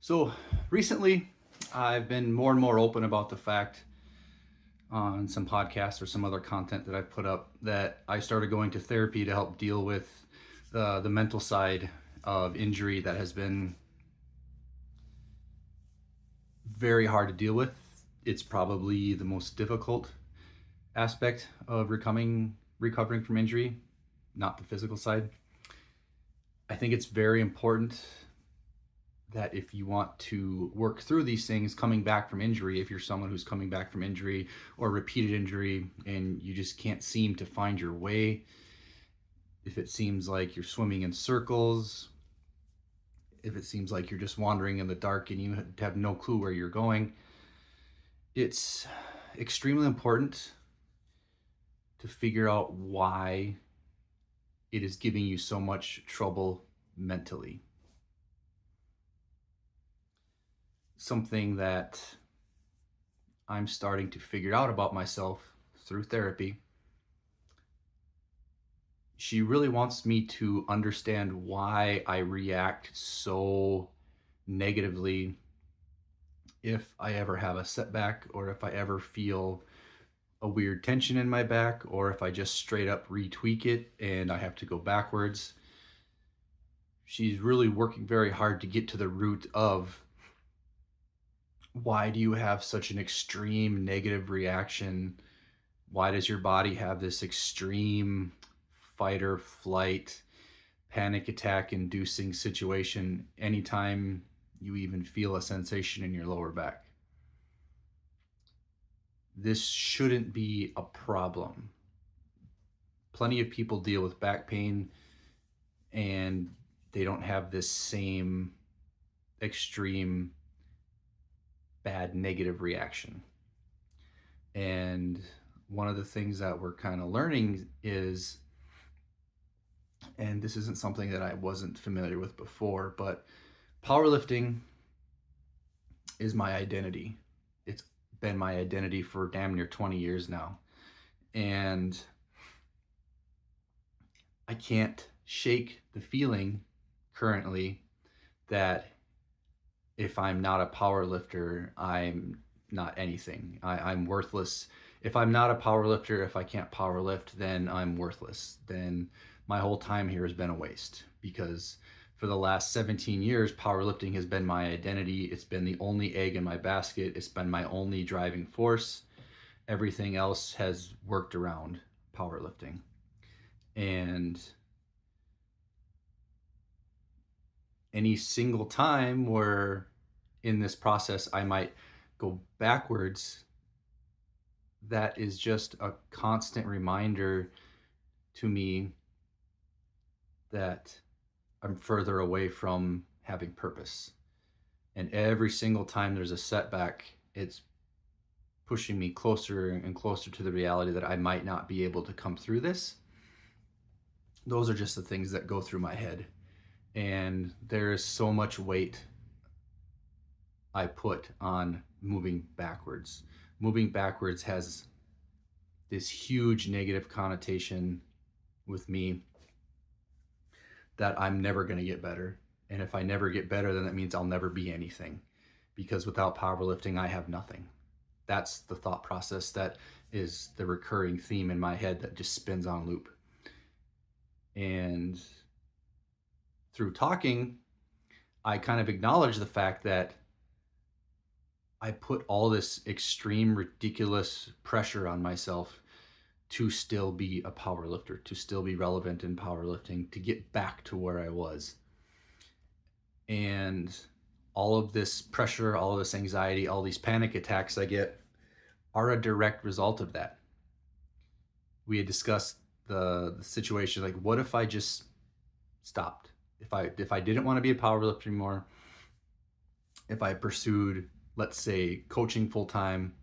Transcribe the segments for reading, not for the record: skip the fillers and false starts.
So recently, I've been more and more open about the fact on some podcasts or some other content that I've put up that I started going to therapy to help deal with the mental side of injury that has been very hard to deal with. It's probably the most difficult aspect of recovering from injury, not the physical side. I think it's very important that if you want to work through these things coming back from injury, if you're someone who's coming back from injury or repeated injury and you just can't seem to find your way, if it seems like you're swimming in circles, if it seems like you're just wandering in the dark and you have no clue where you're going, it's extremely important to figure out why it is giving you so much trouble mentally. Something that I'm starting to figure out about myself through therapy. She really wants me to understand why I react so negatively if I ever have a setback or if I ever feel a weird tension in my back or if I just straight up retweak it and I have to go backwards. She's really working very hard to get to the root of why do you have such an extreme negative reaction? Why does your body have this extreme fight or flight, panic attack inducing situation anytime you even feel a sensation in your lower back? This shouldn't be a problem. Plenty of people deal with back pain and they don't have this same extreme bad negative reaction. And one of the things that we're kind of learning is, and this isn't something that I wasn't familiar with before, but powerlifting is my identity. It's been my identity for damn near 20 years now. And I can't shake the feeling currently that if I'm not a power lifter, I'm not anything. I'm worthless. If I'm not a power lifter, if I can't power lift, then I'm worthless. Then my whole time here has been a waste because for the last 17 years, powerlifting has been my identity. It's been the only egg in my basket. It's been my only driving force. Everything else has worked around powerlifting. And any single time where in this process I might go backwards, that is just a constant reminder to me that I'm further away from having purpose. And every single time there's a setback, it's pushing me closer and closer to the reality that I might not be able to come through this. Those are just the things that go through my head. And there is so much weight I put on moving backwards. Moving backwards has this huge negative connotation with me that I'm never going to get better. And if I never get better, then that means I'll never be anything. Because without powerlifting, I have nothing. That's the thought process that is the recurring theme in my head that just spins on loop. And through talking, I kind of acknowledge the fact that I put all this extreme, ridiculous pressure on myself to still be a power lifter, to still be relevant in powerlifting, to get back to where I was. And all of this pressure, all of this anxiety, all these panic attacks I get are a direct result of that. We had discussed the situation like, what if I just stopped? If I didn't want to be a powerlifter anymore, if I pursued, let's say, coaching full time,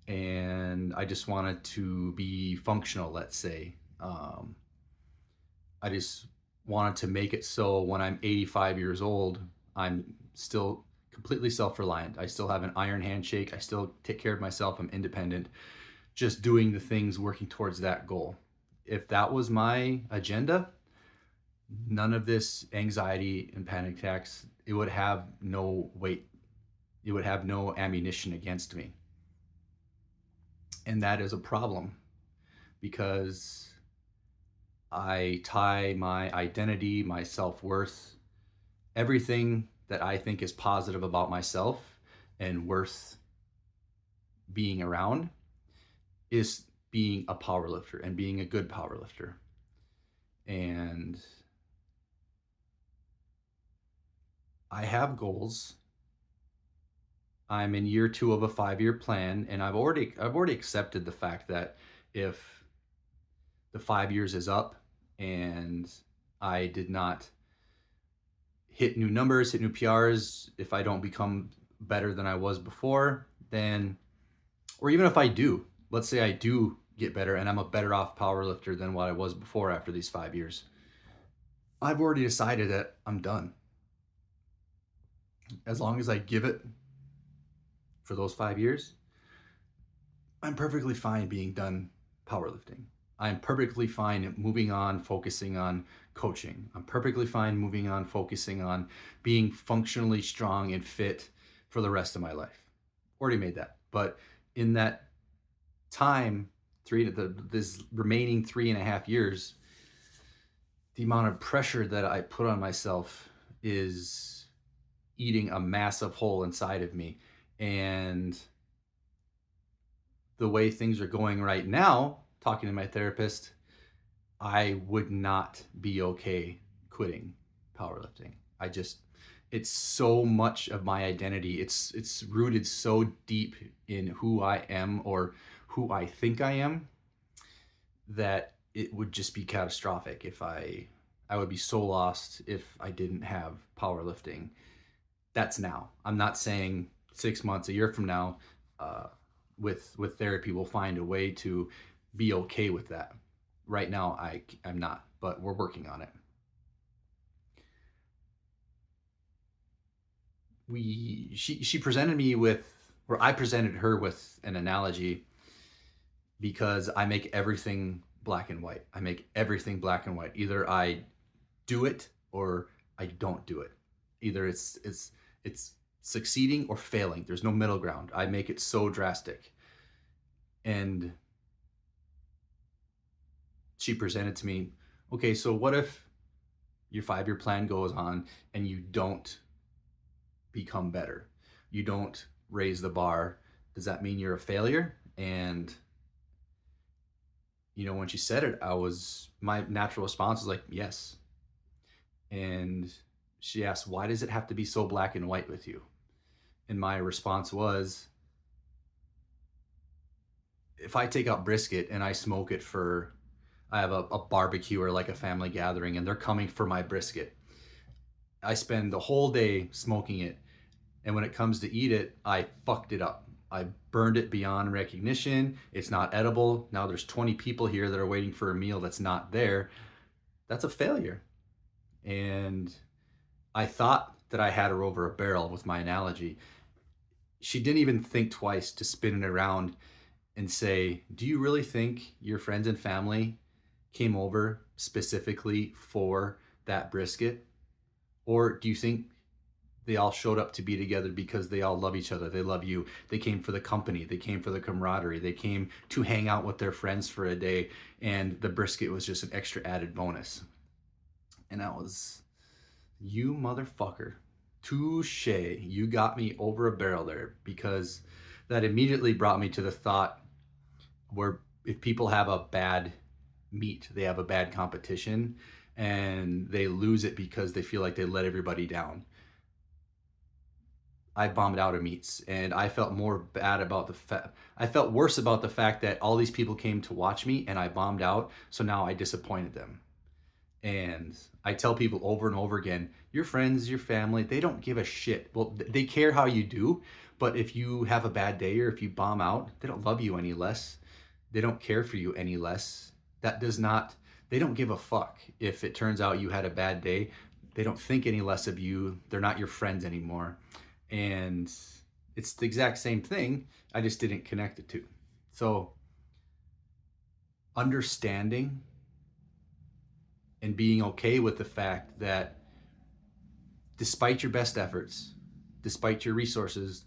and I just wanted to be functional, let's say. I just wanted to make it so when I'm 85 years old, I'm still completely self reliant. I still have an iron handshake. I still take care of myself. I'm independent, just doing the things working towards that goal. If that was my agenda, none of this anxiety and panic attacks, it would have no weight. It would have no ammunition against me. And that is a problem because I tie my identity, my self worth, everything that I think is positive about myself and worth being around is being a power lifter and being a good power lifter. And I have goals. I'm in year 2 of a 5-year plan, and I've already accepted the fact that if the 5 years is up and I did not hit new numbers, hit new PRs, if I don't become better than I was before, then, or even if I do, let's say I do get better and I'm a better off power lifter than what I was before after these 5 years, I've already decided that I'm done. As long as I give it for those 5 years, I'm perfectly fine being done powerlifting. I'm perfectly fine moving on, focusing on coaching. I'm perfectly fine moving on, focusing on being functionally strong and fit for the rest of my life. Already made that. But in that time, this remaining 3.5 years, the amount of pressure that I put on myself is eating a massive hole inside of me. And the way things are going right now, talking to my therapist, I would not be okay quitting powerlifting. It's so much of my identity. It's rooted so deep in who I am or who I think I am that it would just be catastrophic if I would be so lost if I didn't have powerlifting. That's now. I'm not saying 6 months, a year from now, uh, with therapy, we'll find a way to be okay with that. Right now, I'm not, but we're working on it. She presented me with, or I presented her with an analogy because I make everything black and white. I make everything black and white. Either I do it or I don't do it. Either it's succeeding or failing. There's no middle ground. I make it so drastic. And she presented to me, okay, so what if your 5-year plan goes on and you don't become better? You don't raise the bar. Does that mean you're a failure? And when she said it, my natural response was like, yes. And she asked, why does it have to be so black and white with you? And my response was, if I take out brisket and I smoke it I have a barbecue or like a family gathering and they're coming for my brisket. I spend the whole day smoking it. And when it comes to eat it, I fucked it up. I burned it beyond recognition. It's not edible. Now there's 20 people here that are waiting for a meal that's not there. That's a failure. And I thought that I had her over a barrel with my analogy. She didn't even think twice to spin it around and say, do you really think your friends and family came over specifically for that brisket? Or do you think they all showed up to be together because they all love each other? They love you. They came for the company. They came for the camaraderie. They came to hang out with their friends for a day, and the brisket was just an extra added bonus. And I was, you motherfucker. Touche. You got me over a barrel there, because that immediately brought me to the thought where if people have a bad meet, they have a bad competition, and they lose it because they feel like they let everybody down. I bombed out of meets, and I felt more bad about I felt worse about the fact that all these people came to watch me and I bombed out. So now I disappointed them. And I tell people over and over again, your friends, your family, they don't give a shit. Well, they care how you do, but if you have a bad day or if you bomb out, they don't love you any less. They don't care for you any less. That does not, they don't give a fuck if it turns out you had a bad day. They don't think any less of you. They're not your friends anymore. And it's the exact same thing. I just didn't connect it to. So understanding and being okay with the fact that despite your best efforts, despite your resources,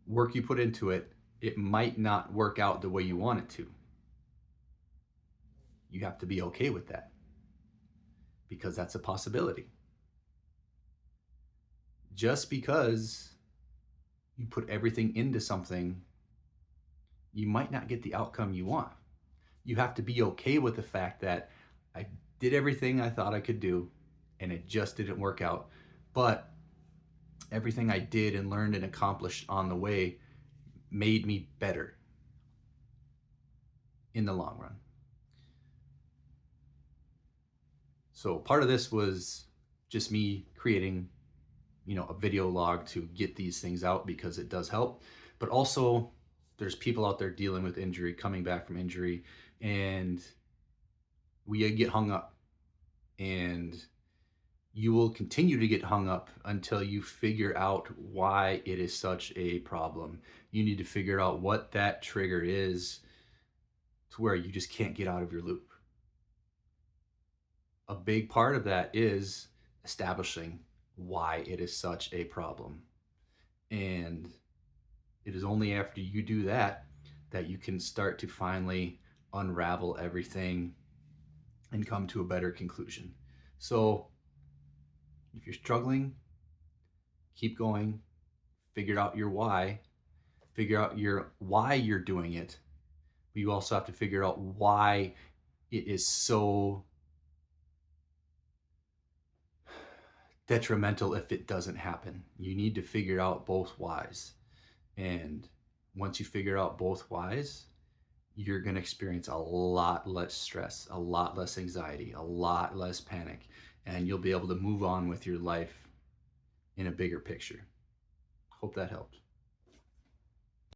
work you put into it, it might not work out the way you want it to. You have to be okay with that because that's a possibility. Just because you put everything into something, you might not get the outcome you want. You have to be okay with the fact that I did everything I thought I could do and it just didn't work out. But everything I did and learned and accomplished on the way made me better in the long run. So part of this was just me creating, a video log to get these things out because it does help. But also there's people out there dealing with injury, coming back from injury, and we get hung up, and you will continue to get hung up until you figure out why it is such a problem. You need to figure out what that trigger is to where you just can't get out of your loop. A big part of that is establishing why it is such a problem. And it is only after you do that that you can start to finally unravel everything and come to a better conclusion. So if you're struggling, keep going, figure out your why, figure out your why you're doing it. But you also have to figure out why it is so detrimental if it doesn't happen. You need to figure out both whys. And once you figure out both whys, you're going to experience a lot less stress, a lot less anxiety, a lot less panic, and you'll be able to move on with your life in a bigger picture. Hope that helped.